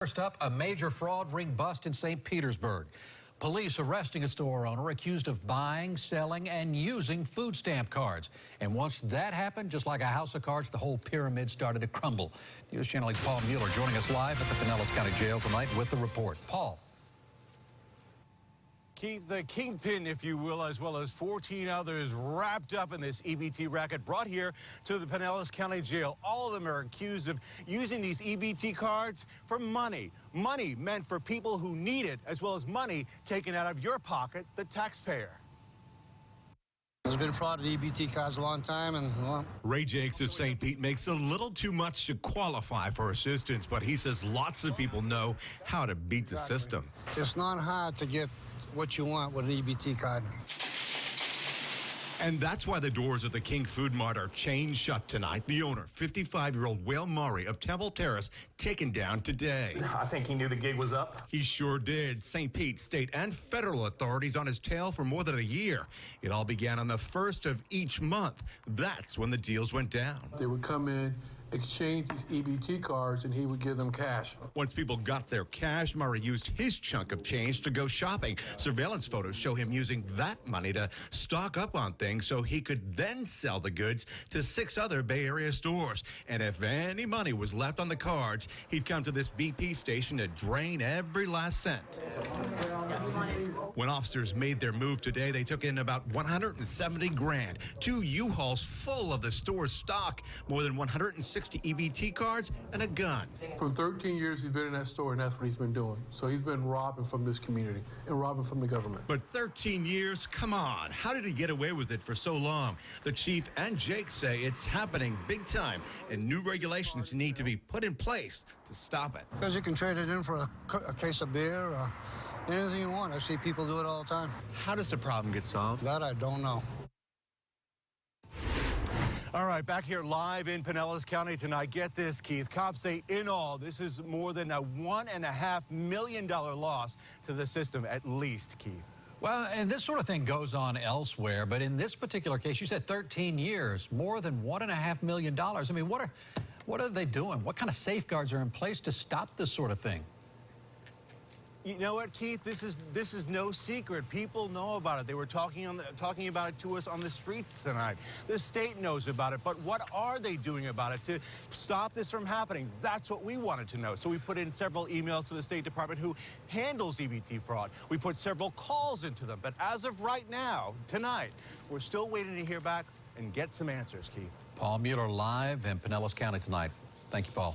First up, a major fraud ring bust in St. Petersburg. Police arresting a store owner accused of buying, selling, and using food stamp cards. And once that happened, just like a house of cards, the whole pyramid started to crumble. News Channel 8's Paul Mueller joining us live at the Pinellas County Jail tonight with the report. Paul. Keith, the kingpin, if you will, as well as 14 others wrapped up in this EBT racket, brought here to the Pinellas County Jail. All of them are accused of using these EBT cards for money. Money meant for people who need it, as well as money taken out of your pocket, the taxpayer. There's been fraud at EBT cards a long time, and well. Ray Jacques of St. Pete makes a little too much to qualify for assistance, but he says lots of people know how to beat the system. It's not hard to get what you want with an EBT card. And that's why the doors of the King Food Mart are chained shut tonight. The owner, 55-year-old Will Murray of Temple Terrace, taken down today. I think he knew the gig was up. He sure did. St. Pete state and federal authorities on his tail for more than a year. It all began on the 1st of each month. That's when the deals went down. They would come in, exchange these EBT cards, and he would give them cash. Once people got their cash, Murray used his chunk of change to go shopping. Surveillance photos show him using that money to stock up on things so he could then sell the goods to 6 other Bay Area stores. And if any money was left on the cards, he'd come to this BP station to drain every last cent. When officers made their move today, they took in about 170 grand, 2 U-Hauls full of the store's stock, more than 160 EBT cards, and a gun. For 13 years, he's been in that store, and that's what he's been doing. So he's been robbing from this community and robbing from the government. But 13 years? Come on. How did he get away with it for so long? The chief and Jake say it's happening big time, and new regulations need to be put in place to stop it. Because you can trade it in for a case of beer or anything you want. I see people do it all the time. How does the problem get solved? That I don't know. All right, back here live in Pinellas County tonight. Get this, Keith. Cops say in all, this is more than a $1.5 million loss to the system, at least, Keith. Well, and this sort of thing goes on elsewhere, but in this particular case, you said 13 years, more than $1.5 million. I mean, what are they doing? What kind of safeguards are in place to stop this sort of thing? You know what, Keith? This is no secret. People know about it. They were talking about it to us on the streets tonight. The state knows about it, but what are they doing about it to stop this from happening? That's what we wanted to know. So we put in several emails to the State Department, who handles EBT fraud. We put several calls into them, but as of right now, tonight, we're still waiting to hear back and get some answers, Keith. Paul Mueller live in Pinellas County tonight. Thank you, Paul.